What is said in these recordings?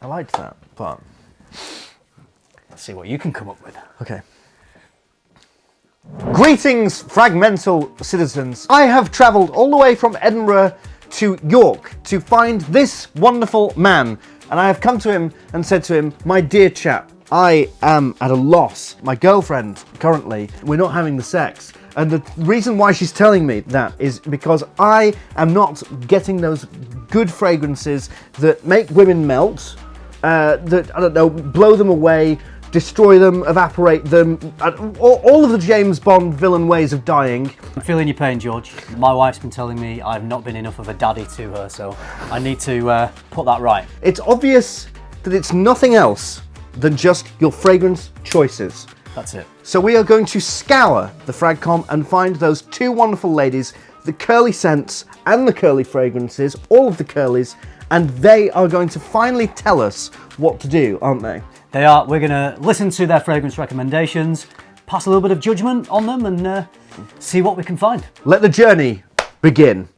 I liked that, but... Let's see what you can come up with. Okay. Greetings, FRAG-MENTAL citizens. I have travelled all the way from Edinburgh to York to find this wonderful man. And I have come to him and said to him, my dear chap, I am at a loss. My girlfriend, currently, we're not having the sex. And the reason why she's telling me that is because I am not getting those good fragrances that make women melt, that, I don't know, blow them away, destroy them, evaporate them, all of the James Bond villain ways of dying. I'm feeling your pain, George. My wife's been telling me I've not been enough of a daddy to her, so I need to put that right. It's obvious that it's nothing else than just your fragrance choices. That's it. So we are going to scour the FragCom and find those two wonderful ladies, the curly scents and the curly fragrances, all of the curlies, and they are going to finally tell us what to do, aren't they? They are. We're going to listen to their fragrance recommendations, pass a little bit of judgment on them, and see what we can find. Let the journey begin.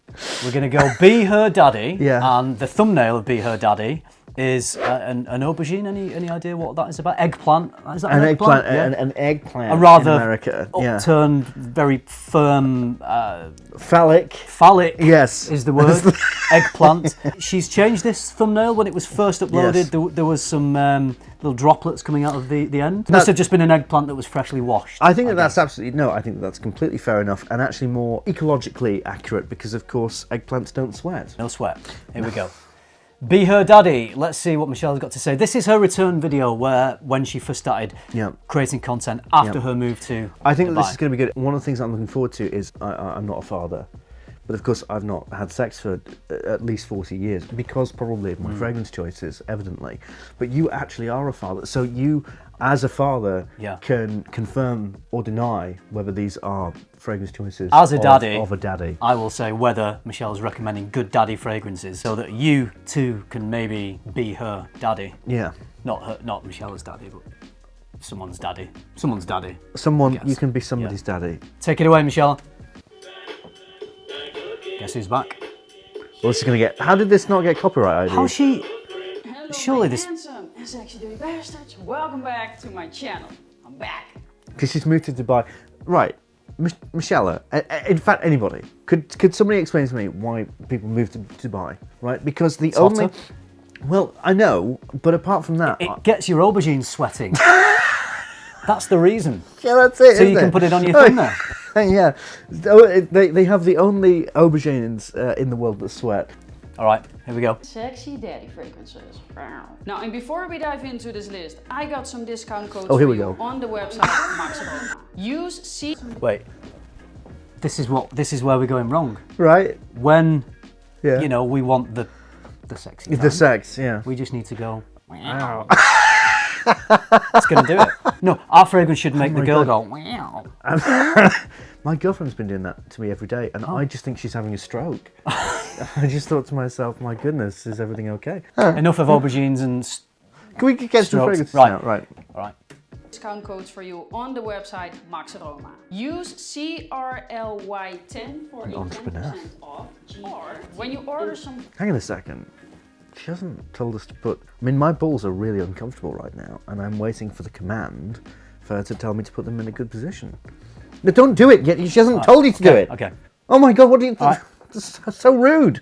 We're going to go Be Her Daddy, Yeah. and the thumbnail of Be Her Daddy is an aubergine. Any idea what that is about? Eggplant. Is that An eggplant, Yeah. an eggplant A rather in America. upturned, very firm, Phallic. phallic Yes. is the word. Eggplant. She's changed this thumbnail. When it was first uploaded, Yes. there was some little droplets coming out of the end. Must have just been an eggplant that was freshly washed. I think that's absolutely, no, I think that's completely fair enough and actually more ecologically accurate because, of course, eggplants don't sweat. No sweat. Here we go. Be Her Daddy. Let's see what Michelle's got to say. This is her return video when she first started creating content after her move to I think Dubai. that this is going to be good. One of the things I'm looking forward to is I'm not a father, but of course I've not had sex for at least 40 years because probably of my fragrance choices, evidently. But you actually are a father, so you, as a father, can confirm or deny whether these are fragrance choices As a daddy, of a daddy. I will say whether Michelle's recommending good daddy fragrances so that you too can maybe be her daddy. Yeah. Not Michelle's daddy, but someone's daddy. Someone's daddy. Someone, you can be somebody's daddy. Take it away, Michelle. Guess who's back? Well, this is going to get... How did this not get copyright ID? How's she... Hello, Surely my this... handsome and sexy dirty bastards. Welcome back to my channel. I'm back. Because she's moved to Dubai. Right. Michella, in fact, anybody, could somebody explain to me why people move to Dubai, right? Because the only... Well, I know, but apart from that... It gets your aubergines sweating. That's the reason. Yeah, that's it, So you can put it on your thumbnail. Yeah. They have the only aubergines in the world that sweat. All right, here we go. Sexy daddy fragrances. Now, and before we dive into this list, I got some discount codes here for we you go. on the website Maxaroma. Use C. Wait. This is where we're going wrong. Right? When Yeah. you know we want the sexy. The sex, yeah. We just need to go. Wow. It's gonna do it. No, our fragrance should make the girl go. Wow. My girlfriend's been doing that to me every day, and I just think she's having a stroke. I just thought to myself, my goodness, is everything okay? Enough of aubergines and. Can we get some strokes? fragrances Right. now? Right. All right. Discount codes for you on the website Maxaroma. Use CRLY10 for a 10% off. Or when you order some. Hang on a second. She hasn't told us to put... I mean, my balls are really uncomfortable right now, and I'm waiting for the command for her to tell me to put them in a good position. No, don't do it yet. She hasn't told you to do it. Okay. Oh my God, what do you... Right. That's so rude.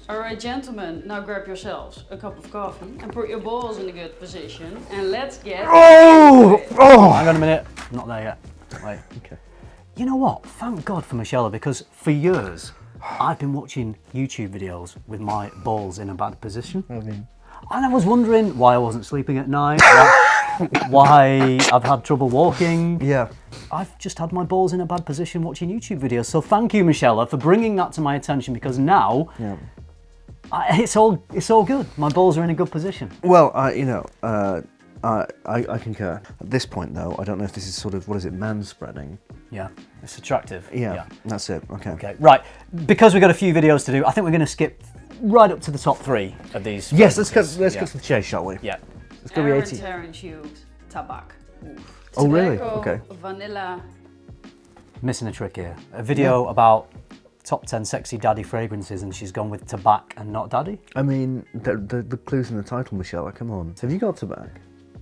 Alright, gentlemen, now grab yourselves a cup of coffee and put your balls in a good position, and let's get. Oh! Hang on a minute. I'm not there yet. Wait. Okay. You know what? Thank God for Michella, because for years I've been watching YouTube videos with my balls in a bad position. And I was wondering why I wasn't sleeping at night, why I've had trouble walking. Yeah. I've just had my balls in a bad position watching YouTube videos. So thank you, Michella, for bringing that to my attention, because now it's all good. My balls are in a good position. Well, you know, I concur. At this point, though, I don't know if this is sort of, what is it, manspreading? Yeah, it's attractive. Yeah, that's it. Okay. Okay, right. Because we've got a few videos to do, I think we're going to skip right up to the top 3 of these. Yes, let's cut to the chase, shall we? Yeah. It's going to be 80. Tabak. Oh, really? Tobacco, Okay. Vanilla. Missing a trick here. A video about top 10 sexy daddy fragrances, and she's gone with tobacco and not daddy. I mean, the clues in the title, Michella, come on. Have you got tobacco?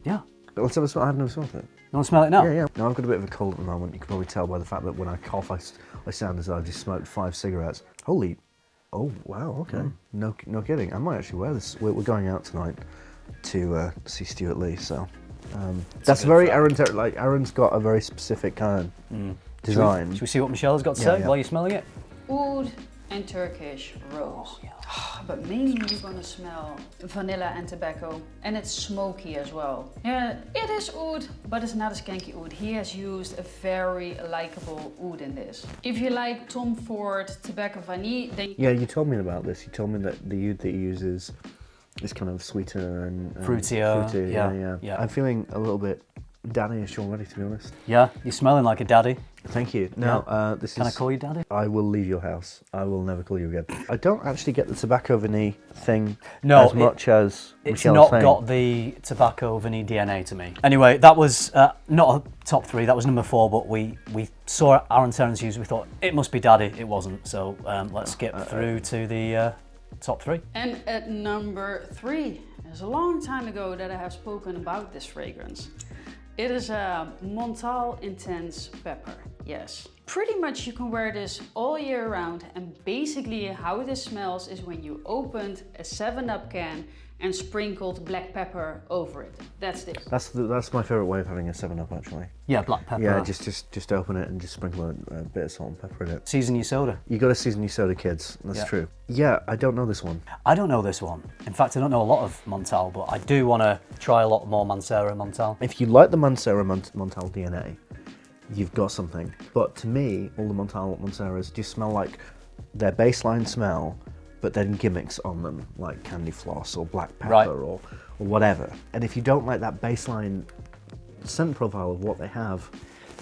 Yeah. Let's have a smell. I haven't even smelled it. You want to smell it now? Yeah, yeah. Now I've got a bit of a cold at the moment. You can probably tell by the fact that when I cough, I sound as though I've just smoked 5 cigarettes. Holy, oh wow, okay. No kidding. I might actually wear this. We're going out tonight to see Stuart Lee, so that's very Aaron. Like Aaron's got a very specific kind of design. Should we see what Michella's got to say while you're smelling it? Oud and Turkish rose. But mainly you're gonna smell vanilla and tobacco, and it's smoky as well. Yeah, it is oud, but it's not a skanky oud. He has used a very likable oud in this. If you like Tom Ford Tobacco Vanille, then yeah, you told me about this. You told me that the oud that he uses is kind of sweeter and fruitier. Fruity, yeah. I'm feeling a little bit daddy-ish already, to be honest. Yeah, you're smelling like a daddy. Thank you. Now, this Can is... I call you daddy? I will leave your house. I will never call you again. I don't actually get the tobacco vanille thing as much as it's Michelle's not saying. got the tobacco vanille DNA to me. Anyway, that was not a top 3, that was number 4, but we saw Aaron Terrence use, we thought it must be daddy, it wasn't. So let's get through to the top 3. And at number 3, it's a long time ago that I have spoken about this fragrance. It is a Mental Intense Pepper, yes. Pretty much you can wear this all year round, and basically how this smells is when you opened a 7-Up can and sprinkled black pepper over it. That's this. That's my favourite way of having a 7-Up, actually. Yeah, black pepper. Yeah, just open it and just sprinkle a bit of salt and pepper in it. Season your soda. You got to season your soda, kids. That's true. Yeah, I don't know this one. I don't know this one. In fact, I don't know a lot of Mental, but I do want to try a lot more Mancera Mental. If you like the Mancera Mental DNA, you've got something. But to me, all the Manceras just smell like their baseline smell, but then gimmicks on them, like candy floss or black pepper or whatever. And if you don't like that baseline scent profile of what they have,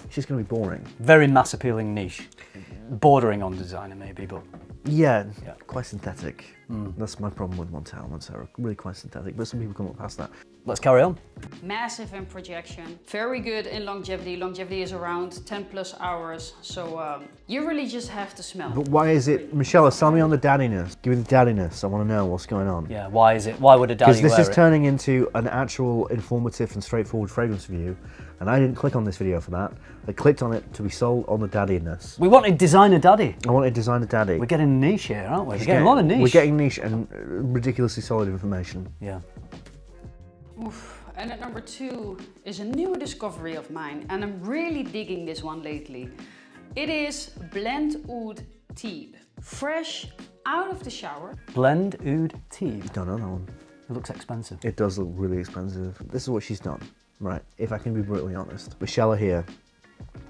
it's just going to be boring. Very mass appealing niche. Bordering on designer maybe, but... Yeah, quite synthetic. That's my problem with Mancera, really quite synthetic, but some people can look past that. Let's carry on. Massive in projection, very good in longevity. Longevity is around 10 plus hours, so you really just have to smell. But why is it, Michella, sell me on the daddiness. Give me the daddiness, I want to know what's going on. Yeah, why is it, why would a daddy wear it? Because this is turning into an actual informative and straightforward fragrance review, and I didn't click on this video for that. I clicked on it to be sold on the daddiness. We wanted designer daddy. I wanted designer daddy. We're getting niche here, aren't we? We're getting a lot of niche. We're getting niche and ridiculously solid information. Yeah. Oof. And at number 2 is a new discovery of mine, and I'm really digging this one lately. It is Blend Oud TWEED. Fresh out of the shower. Blend Oud TWEED. Don't know that one. It looks expensive. It does look really expensive. This is what she's done, right? If I can be brutally honest. Michella here,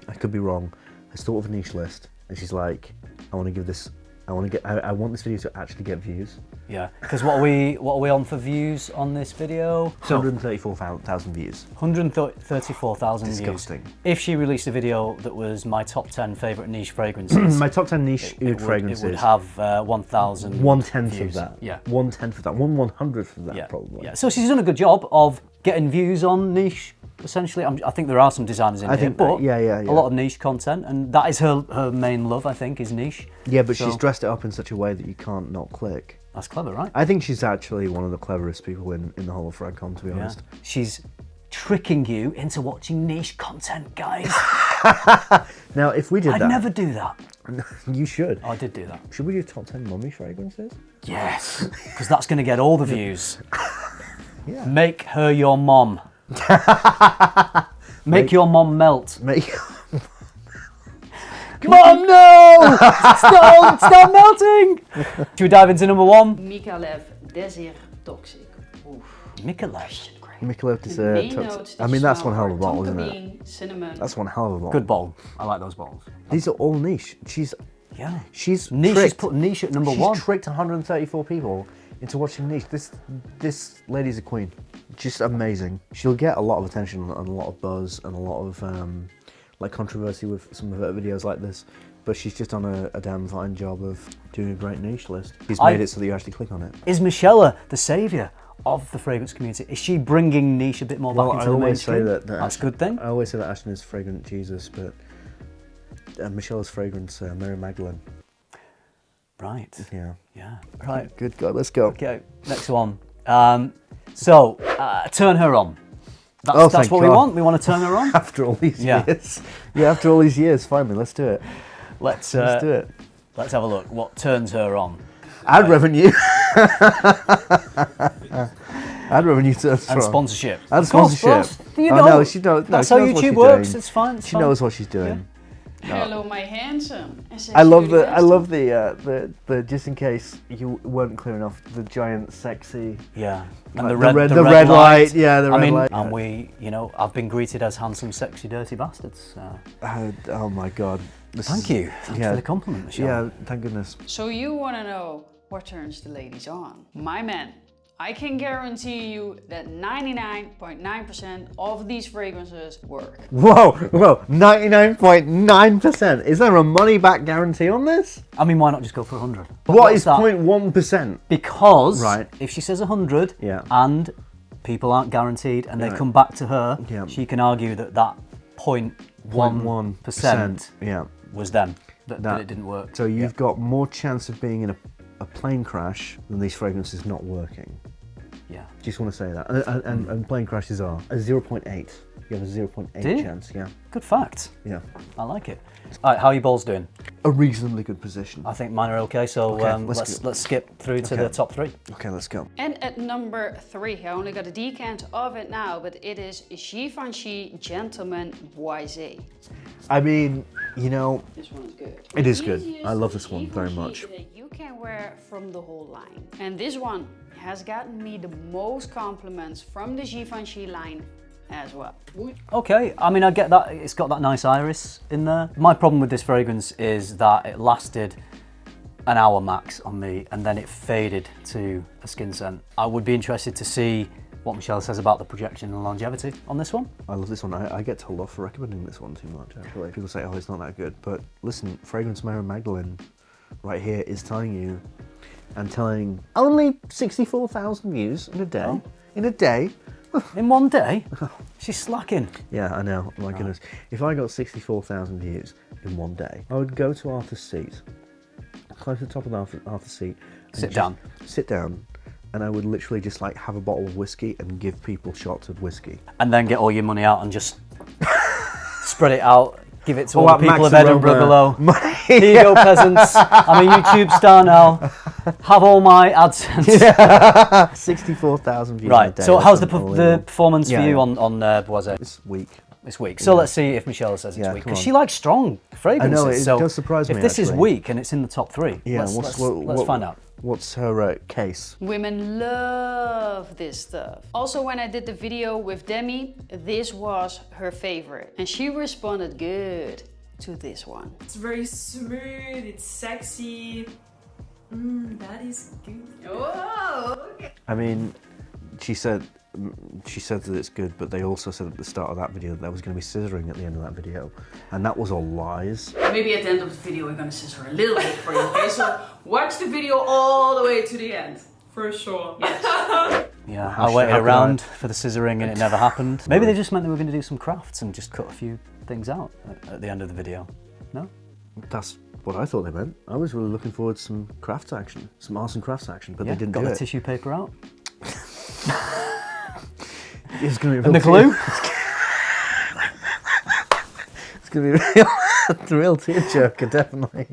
I could be wrong, has thought of a niche list, and she's like, I want to give this, I want this video to actually get views. Yeah, because what are we on for views on this video? 134,000 views. 134,000 views. Disgusting. If she released a video that was my top 10 favourite niche fragrances, my top 10 niche oud fragrances. It would have 1,000 1/10 views. of that. Yeah. 1/10 of that. 1/100th of that, probably. Yeah. So she's done a good job of getting views on niche. Essentially, I think there are some designers in here, but a lot of niche content, and that is her main love. I think is niche. Yeah, but she's dressed it up in such a way that you can't not click. That's clever, right? I think she's actually one of the cleverest people in the whole of FRAG-Com, to be honest. She's tricking you into watching niche content, guys. Now, if we did that... I'd never do that. You should. I did do that. Should we do top 10 mummy fragrances? Yes, because that's going to get all the views. Yeah. Make her your mom. Make your mom melt. Mom, no! Stop melting! Should we dive into number 1? Michella Desert Toxic. Oof. Michella. Michella Desert. I mean, that's one hell of a bottle, isn't it? Cinnamon. That's one hell of a bottle. Good bottle. I like those bottles. These are all niche. She's niche. tricked. She's put niche at number 1. She's tricked 134 people into watching niche. This lady's a queen. Just amazing. She'll get a lot of attention and a lot of buzz and a lot of like controversy with some of her videos like this, but she's just done a damn fine job of doing a great niche list. She's made it so that you actually click on it. Is Michella the saviour of the fragrance community? Is she bringing niche a bit more back into the mainstream? That's a good thing. I always say that Ashton is fragrant Jesus, but Michella's fragrance, Mary Magdalene. Right. Yeah. Yeah. Right. Good God, let's go. Okay. Next one. So turn her on. That's thank what we God. want. We want to turn her on. After all these years. Yeah, after all these years, finally, let's do it. Let's do it. Let's have a look. What turns her on? Ad revenue. Ad revenue turns her And on. sponsorship. And Of course, sponsorship. bros. You Oh, know, no, she knows. that's she how knows what YouTube she's works. doing. It's fine. It's She fine. knows what she's doing. Hello, my handsome. I love the just in case you weren't clear enough, the giant sexy. Yeah. And The the red light. Yeah, the red light. And we, you know, I've been greeted as handsome, sexy, dirty bastards. Oh my God. Thank you. Thank you for the compliment, Michelle. Yeah, thank goodness. So you want to know what turns the ladies on? My man, I can guarantee you that 99.9% of these fragrances work. Whoa, 99.9%. Is there a money back guarantee on this? I mean, why not just go for 100? What is 0.1%? Because Right. if she says 100 Yeah. and people aren't guaranteed and they Right. come back to her, Yeah. she can argue that 0.1% Yeah. was them, that it didn't work. So you've got more chance of being in a plane crash than these fragrances not working. Yeah. Just want to say that. And plane crashes are a 0.8. You have a 0.8 Do you? chance, yeah. Good fact. Yeah. I like it. All right, how are your balls doing? A reasonably good position. I think mine are okay, so Okay, let's skip through to the top 3. Okay, let's go. And at number 3, I only got a decant of it now, but it is Givenchy Gentleman Boisé. I mean, you know, This one is good. It is good. Easiest I love this one very Givenchy much. that you can wear from the whole line. And this one has gotten me the most compliments from the Givenchy line as well. Okay, I mean, I get that. It's got that nice iris in there. My problem with this fragrance is that it lasted an hour max on me and then it faded to a skin scent. I would be interested to see what Michelle says about the projection and longevity on this one. I love this one. I get told off for recommending this one too much, actually. People say, oh, it's not that good. But listen, Fragrance Mary Magdalene right here is telling you and telling only 64,000 views in a day. Oh. In a day. In one day? She's slacking. Yeah, I know. My goodness. If I got 64,000 views in one day, I would go to Arthur's seat, climb to the top of Arthur's seat, and Sit down. Sit down, and I would literally just like have a bottle of whiskey and give people shots of whiskey. And then get all your money out and just spread it out. Give it to all that the people Max of Edinburgh Aroma. below. Here you go, peasants. I'm a YouTube star now. Have all my AdSense. 64,000 views in a Right, day. so that's how's the unbelievable. performance for Yeah, you yeah. on Boisé This week. this week? So let's see if Michelle says it's Yeah, weak. come Because on. she likes strong fragrances. I know, it so does surprise if me, this is actually. weak and it's in the top 3, Yeah, let's find out. What's her case? Women love this stuff. Also, when I did the video with Demi, this was her favorite. And she responded good to this one. It's very smooth, it's sexy. That is good. Oh, okay. I mean, she said that it's good, but they also said at the start of that video that there was going to be scissoring at the end of that video, and that was all lies. Maybe at the end of the video we're gonna scissor a little bit for you, okay? So watch the video all the way to the end. For sure. Yes. Yeah, How I should- waited how could around for the scissoring and it never happened. Maybe they just meant they were going to do some crafts and just cut a few things out at the end of the video. No? That's what I thought they meant. I was really looking forward to some crafts action, some arts and crafts action, but Yeah, they didn't got do the it. tissue paper out. It's going to be And the glue? It's going to be real, a real tearjerker, definitely.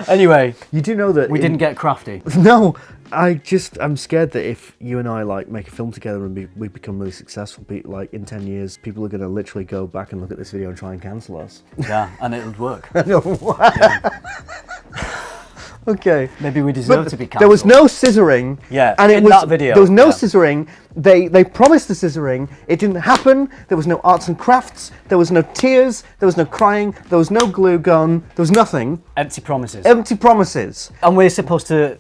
Anyway, You do know that we didn't get crafty. No, I'm scared that if you and I like make a film together and we become really successful, like in 10 years, people are going to literally go back and look at this video and try and cancel us. Yeah, and it would work. Okay. Maybe we deserve to be cancelled. There was no scissoring. Yeah, and it in was, that video, there was no yeah. scissoring. They promised the scissoring. It didn't happen. There was no arts and crafts. There was no tears. There was no crying. There was no glue gun. There was nothing. Empty promises. Empty promises. And we're supposed to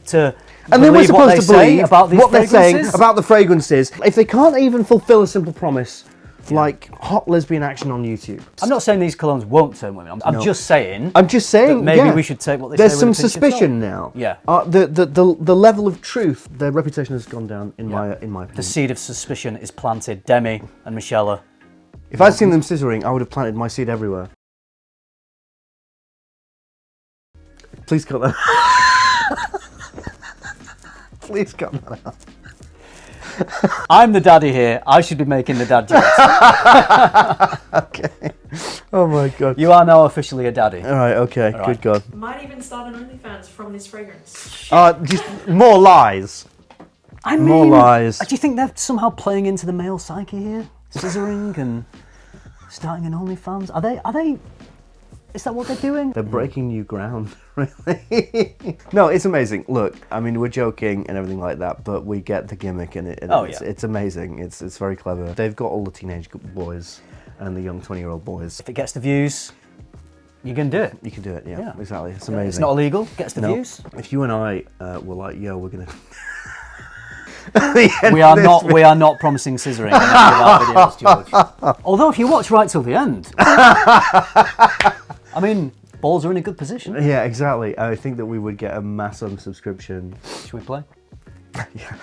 And then we're believe what supposed to they say believe about these what they're saying fragrances? about the fragrances. If they can't even fulfill a simple promise, like hot lesbian action on YouTube. I'm not saying these colognes won't turn women. I'm just saying. I'm just saying. That maybe yeah, we should take what they There's say some with a pinch of suspicion salt. now. Yeah. The level of truth, their reputation has gone down in my opinion. The seed of suspicion is planted. Demi and Michella. If I'd seen them scissoring, I would have planted my seed everywhere. Please cut that. Please cut that out. I'm the daddy here. I should be making the dad jokes. Okay. Oh my god. You are now officially a daddy. All right. Okay. All right. Good God. Might even start an OnlyFans from this fragrance. Just more lies. I mean, More lies. Do you think they're somehow playing into the male psyche here? Scissoring and starting an OnlyFans? Are they? Is that what they're doing? They're breaking new ground, really. No, it's amazing. Look, I mean, we're joking and everything like that, but we get the gimmick in it. And it's amazing. It's very clever. They've got all the teenage boys and the young 20-year-old boys. If it gets the views, you can do it. You can do it, yeah. Exactly. It's amazing. It's not illegal, gets the views. If you and I were like, yo, we're going to... We are not promising scissoring in any of our videos, George. Although if you watch right till the end, I mean, balls are in a good position. Yeah, exactly. I think that we would get a massive subscription. Should we play? Yeah.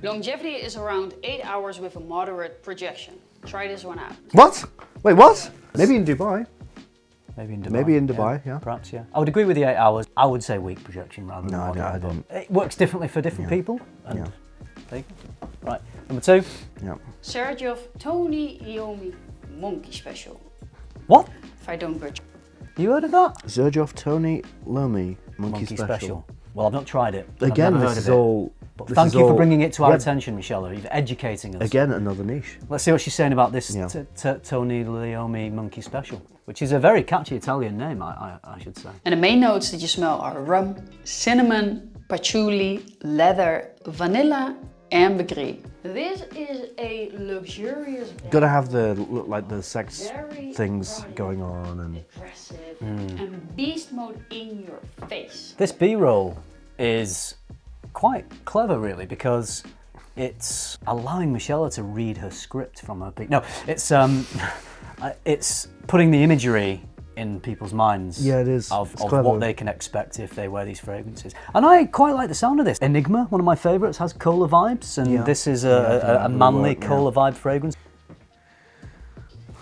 Longevity is around 8 hours with a moderate projection. Try this one out. What? Wait, what? Maybe in Dubai. Maybe in Dubai. Maybe in Dubai, yeah. Perhaps, yeah. I would agree with the 8 hours. I would say weak projection rather than moderate. I don't. It works differently for different people. And Yeah. there you go. Right, number 2. Yeah. Sergio Tony Iommi Monkey Special. What? If I don't butcher. You heard of that? Zerjoff Tony Lomi Monkey Special. Well, I've not tried it. Again, I've never this heard is of it. all... But this thank is you for all- bringing it to our Yeah. attention, Michella. You're educating us. Again, another niche. Let's see what she's saying about this Yeah. Tony Leomi Monkey Special, which is a very catchy Italian name, I should say. And the main notes that you smell are rum, cinnamon, patchouli, leather, vanilla, ambergris. This is a luxurious, Gotta have the sex very things bright, going on and... aggressive, and beast mode in your face. This B-roll is quite clever, really, because it's allowing Michella to read her script from her No, it's putting the imagery in people's minds. Yeah, it is. Of It's clever. what they can expect if they wear these fragrances. And I quite like the sound of this. Enigma, one of my favourites, has cola vibes, and Yeah. this is Yeah, a manly work, yeah. cola vibe fragrance.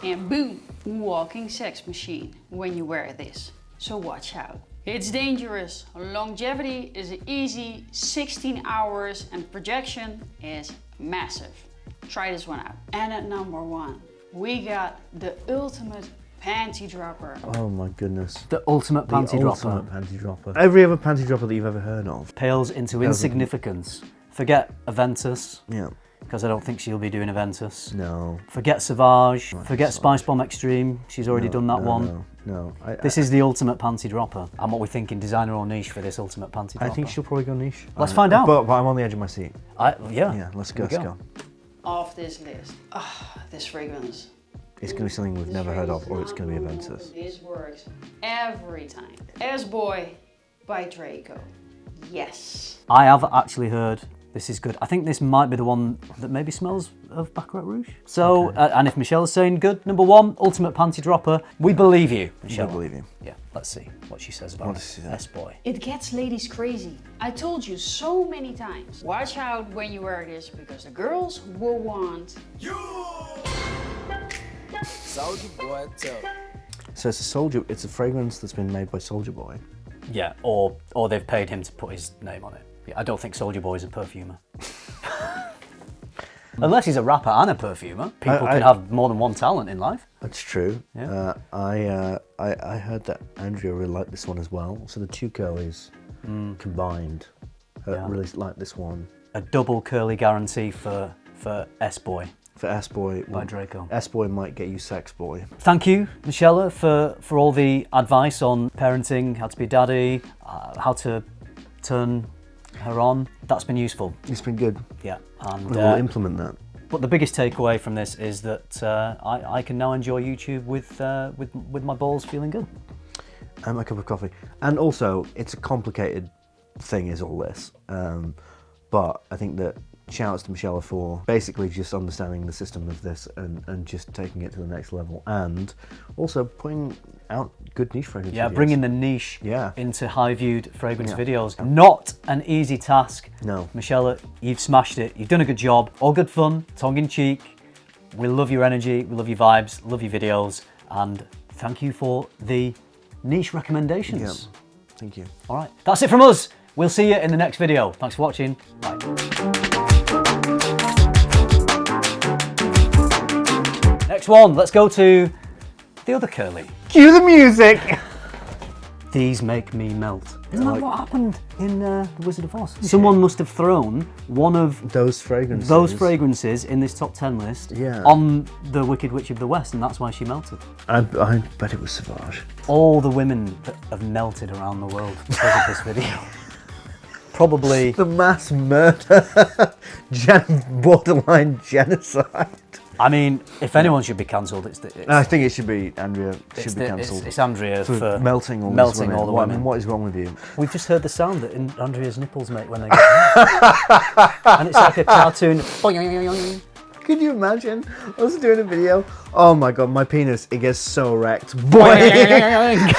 And boom, walking sex machine when you wear this. So watch out. It's dangerous. Longevity is easy, 16 hours, and projection is massive. Try this one out. And at number 1, we got the ultimate panty dropper. Oh my goodness. The ultimate panty dropper. Ultimate panty dropper. Every other panty dropper that you've ever heard of. Pales into insignificance. Forget Aventus, Yeah. because I don't think she'll be doing Aventus. No. Forget Sauvage. Forget Spice Bomb Extreme. She's already done that one. No. This is the ultimate panty dropper. And what we're thinking, designer or niche for this ultimate panty dropper? I think she'll probably go niche. Let's find out. But I'm on the edge of my seat. Yeah, Let's go. Here Let's we go. Off this list. This fragrance. It's going to be something we've never heard of, or it's going to be Aventus. This works every time. S-Boy by Draco. Yes. I have actually heard this is good. I think this might be the one that maybe smells of Baccarat Rouge. So, and if Michelle's saying good, number 1, ultimate panty dropper, we believe you, Michelle. I believe you. Yeah, let's see what she says about What does she say? S-Boy. It gets ladies crazy. I told you so many times. Watch out when you wear this because the girls will want. Soldier Boy tough. So it's a fragrance that's been made by Soldier Boy. Yeah, or they've paid him to put his name on it. Yeah, I don't think Soldier Boy is a perfumer. Unless he's a rapper and a perfumer. People can have more than one talent in life. That's true. Yeah. I heard that Andrea really liked this one as well. So the two curlies combined really liked this one. A double curly guarantee for S-Boy. For S-Boy. By Draco. S-Boy might get you Sex Boy. Thank you, Michella, for all the advice on parenting, how to be a daddy, how to turn her on. That's been useful. It's been good. Yeah. And We'll implement that. But the biggest takeaway from this is that I can now enjoy YouTube with my balls feeling good. And a cup of coffee. And also, it's a complicated thing, is all this. But I think that shouts to Michella for basically just understanding the system of this and just taking it to the next level, and also putting out good niche fragrance videos. Bringing the niche Yeah. into high-viewed fragrance videos. Not an easy task. No. Michella, you've smashed it. You've done a good job. All good fun, tongue-in-cheek. We love your energy, we love your vibes, love your videos, and thank you for the niche recommendations. Thank you. All right, that's it from us. We'll see you in the next video. Thanks for watching. Bye. Next one, let's go to the other curly. Cue the music! These make me melt. Isn't that what happened in The Wizard of Oz? Someone must have thrown one of those fragrances in this top 10 list Yeah. on the Wicked Witch of the West, and that's why she melted. I bet it was Sauvage. All the women that have melted around the world because of this video. Probably. The mass murder, borderline genocide. I mean, if anyone should be cancelled, it's I think it should be Andrea. Should be cancelled. It's Andrea for melting all the women. What is wrong with you? We've just heard the sound that Andrea's nipples make when they get hot. And it's like a cartoon. Could you imagine us doing a video? Oh my god, my penis, it gets so wrecked. Boing!